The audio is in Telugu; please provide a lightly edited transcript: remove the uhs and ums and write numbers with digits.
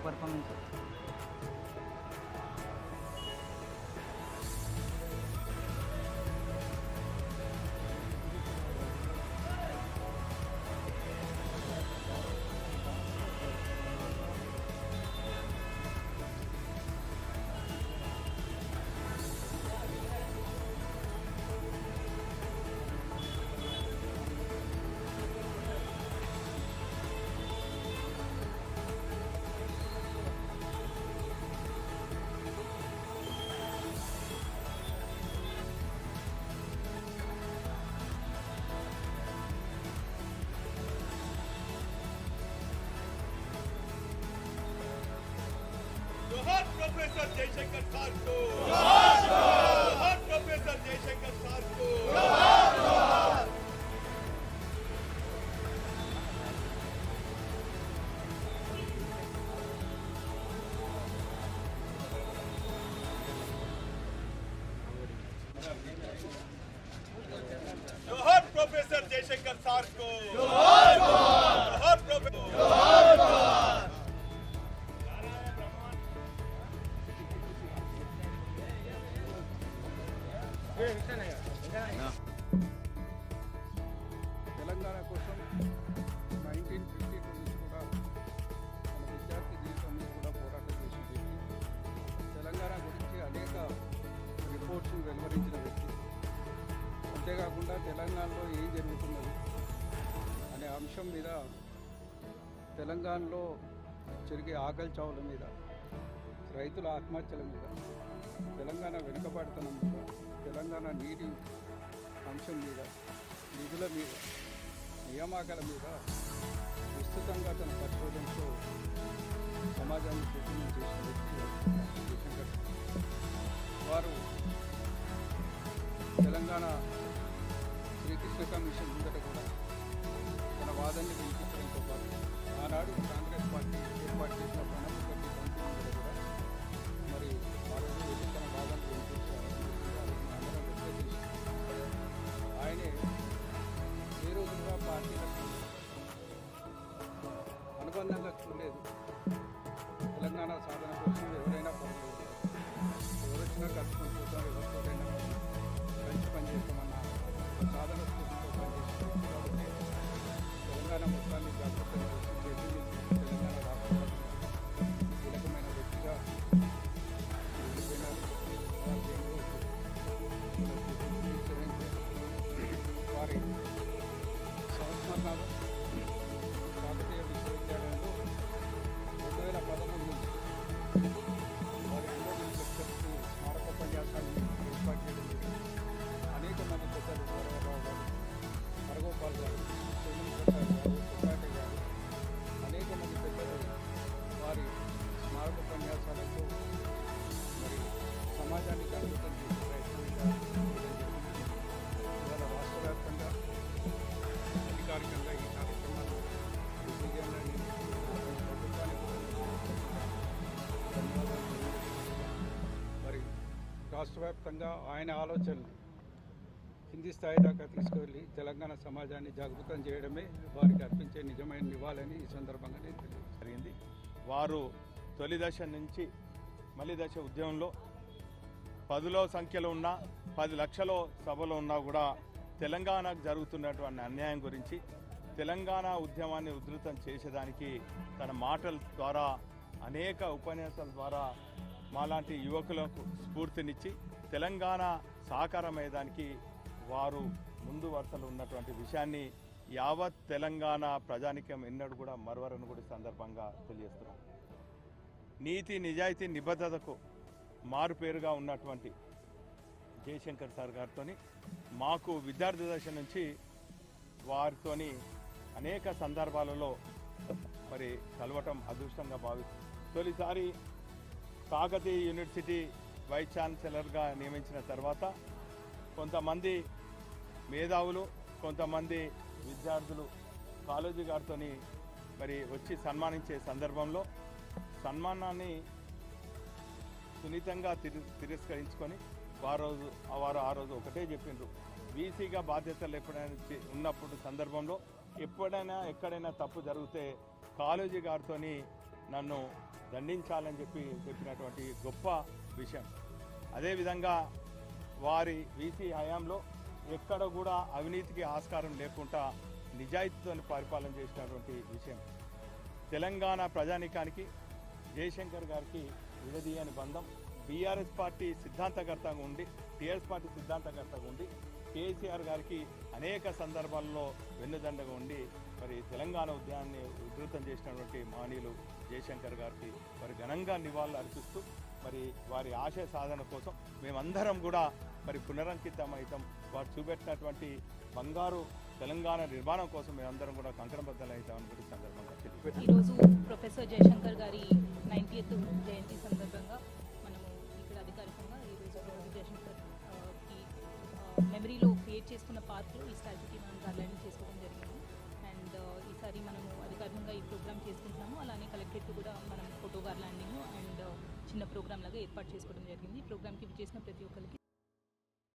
పర్ఫార్మెన్స్. जोहार प्रोफेसर जयशंकर सर को जोहार प्रोफेसर जयशंकर सर को जोहार प्रोफेसर जयशंकर सर को जोहार प्रोफेसर తెలంగాణ కోసం 1952 నుంచి కూడా మన విద్యార్థి జీవితం మీద కూడా పోరాటం చేసిన వ్యక్తి, తెలంగాణ గురించి అనేక రిపోర్ట్స్ వెలువరించిన వ్యక్తి. అంతేకాకుండా తెలంగాణలో ఏం జరుగుతున్నది అనే అంశం మీద, తెలంగాణలో జరిగే ఆకలి చావుల మీద, రైతుల ఆత్మహత్యల మీద, తెలంగాణ వెనుకబడతనం మీద, తెలంగాణ నీటి అంశం మీద, నిధుల మీద, నియామకాల మీద విస్తృతంగా తన పరిశోధనతో సమాజాన్ని చైతన్యం చేసిన వ్యక్తి జయశంకర్. వారు తెలంగాణ శ్రీకృష్ణ కమిషన్ ముందట కూడా తన వాదాన్ని వినిపించడంతో పాటు ఆనాడు కాంగ్రెస్ పార్టీ ఏర్పాటు చేసిన ప్రణబ్ ముఖర్జీ కమిటీ ముందట కూడా మరి ఆ రోజు వెళ్ళి తన వాదాన్ని వినిపించారు. ఆయనే ఏ రోజు కూడా పార్టీలకు అనుబంధంగా చూడలేదు. తెలంగాణ సాధన కోసం ఎవరైనా పర్వాలేదు, ఎవరొచ్చినా కలుసుకొని చూద్దాం, ఎవరితోనైనా కలిసి పనిచేస్తామన్న సాధన స్ఫూర్తితో పనిచేస్తుంది. కాబట్టి తెలంగాణ మొత్తాన్ని జాగ్రత్తగా చేసి తెలంగాణ రాష్ట్రానికి కీలకమైన వ్యక్తిగా వారి సంస్మరణలు కాకతీయ విశ్వవిద్యాలయంలో 2013 నుంచి వారి అందరి లెక్చర్స్కి స్మారక ఉపన్యాసాన్ని ఏర్పాటు చేయడం జరిగింది. అనేక మంది పెద్దలు, వరవరావు గారు, హరగోపాల్ గారు, సోమన్ ప్రసాద్ గారు, కొట్టాట గారు, అనేక మంది పెద్దలు వారి స్మారక ఉపన్యాసాలతో మరి సమాజాన్ని జాగృతం చేసే ప్రయత్నంగా ఇవాళ రాష్ట్ర వ్యాప్తంగా అధికారికంగా ఈ కార్యక్రమాలు విజయాన్ని ప్రభుత్వానికి ధన్యవాదాలు తెలియజేస్తున్నాను. మరి రాష్ట్ర వ్యాప్తంగా ఆయన ఆలోచనలు కింది స్థాయి దాకా తీసుకువెళ్ళి తెలంగాణ సమాజాన్ని జాగృతం చేయడమే వారికి అర్పించే నిజమైన నివాళని ఈ సందర్భంగా నేను జరిగింది. వారు తొలి దశ నుంచి మళ్ళీ దశ ఉద్యమంలో 10లో సంఖ్యలో ఉన్న 10 లక్షల సభలో ఉన్నా కూడా తెలంగాణకు జరుగుతున్నటువంటి అన్యాయం గురించి, తెలంగాణ ఉద్యమాన్ని ఉధృతం చేసేదానికి తన మాటల ద్వారా, అనేక ఉపన్యాసాల ద్వారా మాలాంటి యువకులకు స్ఫూర్తినిచ్చి తెలంగాణ సాకారమయ్యేదానికి వారు ముందు వరుసలో ఉన్నటువంటి విషయాన్ని యావత్ తెలంగాణ ప్రజానికం ఎన్నడూ కూడా మరవరని కూడా సందర్భంగా తెలియజేస్తున్నాం. నీతి, నిజాయితీ, నిబద్ధతకు మారుపేరుగా ఉన్నటువంటి జయశంకర్ సార్ గారితో మాకు విద్యార్థి దశ నుంచి వారితోని అనేక సందర్భాలలో మరి కలవటం అదృష్టంగా భావిస్తాం. తొలిసారి కాకతీయ యూనివర్సిటీ వైస్ ఛాన్సలర్గా నియమించిన తర్వాత కొంతమంది మేధావులు, కొంతమంది విద్యార్థులు కాలేజీ గారితో మరి వచ్చి సన్మానించే సందర్భంలో సన్మానాన్ని సున్నితంగా తిరస్కరించుకొని వారు ఆ రోజు ఒకటే చెప్పిండ్రు, వీసీగా బాధ్యతలు ఎప్పుడైనా ఉన్నప్పుడు సందర్భంలో ఎప్పుడైనా ఎక్కడైనా తప్పు జరిగితే కాలేజీ గారితో నన్ను దండించాలని చెప్పినటువంటి గొప్ప విషయం. అదేవిధంగా వారి వీసీ హయాంలో ఎక్కడ కూడా అవినీతికి ఆస్కారం లేకుండా నిజాయితీతో పరిపాలన చేసినటువంటి విషయం. తెలంగాణ ప్రజానీకానికి జయశంకర్ గారికి విడదీయని బంధం. బీఆర్ఎస్ పార్టీ సిద్ధాంతకర్తగా ఉండి, టీఆర్ఎస్ పార్టీ సిద్ధాంతకర్తగా ఉండి, కేసీఆర్ గారికి అనేక సందర్భాల్లో వెన్నుదండగా ఉండి మరి తెలంగాణ ఉద్యమాన్ని ఉధృతం చేసినటువంటి మహనీయులు జయశంకర్ గారికి మరి ఘనంగా నివాళులు అర్పిస్తూ మరి వారి ఆశయ సాధన కోసం మేమందరం కూడా మరి పునరంకితమవుతాం. వారు చూపెట్టినటువంటి బంగారు తెలంగాణ నిర్మాణం కోసం మేమందరం కూడా కంకణబద్ధమవుతామని కూడా సందర్భంగా తెలియజేస్తాం. ఈరోజు ప్రొఫెసర్ జయశంకర్ గారి 90th జయంతి సందర్భంగా మనము ఇక్కడ అధికారికంగా ఈరోజు ప్రొఫెసర్ జయశంకర్ కి మెమరీలో క్రియేట్ చేసుకున్న పార్క్లో ఈ స్టాచ్యూకి మనం గార్లాండింగ్ చేసుకోవడం జరిగింది. అండ్ ఈసారి మనము అధికారికంగా ఈ ప్రోగ్రామ్ చేసుకుంటున్నాము. అలానే కలెక్టరేట్ కూడా మనం ఫోటో గార్లాండింగ్ అండ్ చిన్న ప్రోగ్రామ్ లాగా ఏర్పాటు చేసుకోవడం జరిగింది. ఈ ప్రోగ్రామ్కి చేసిన ప్రతి ఒక్కరికి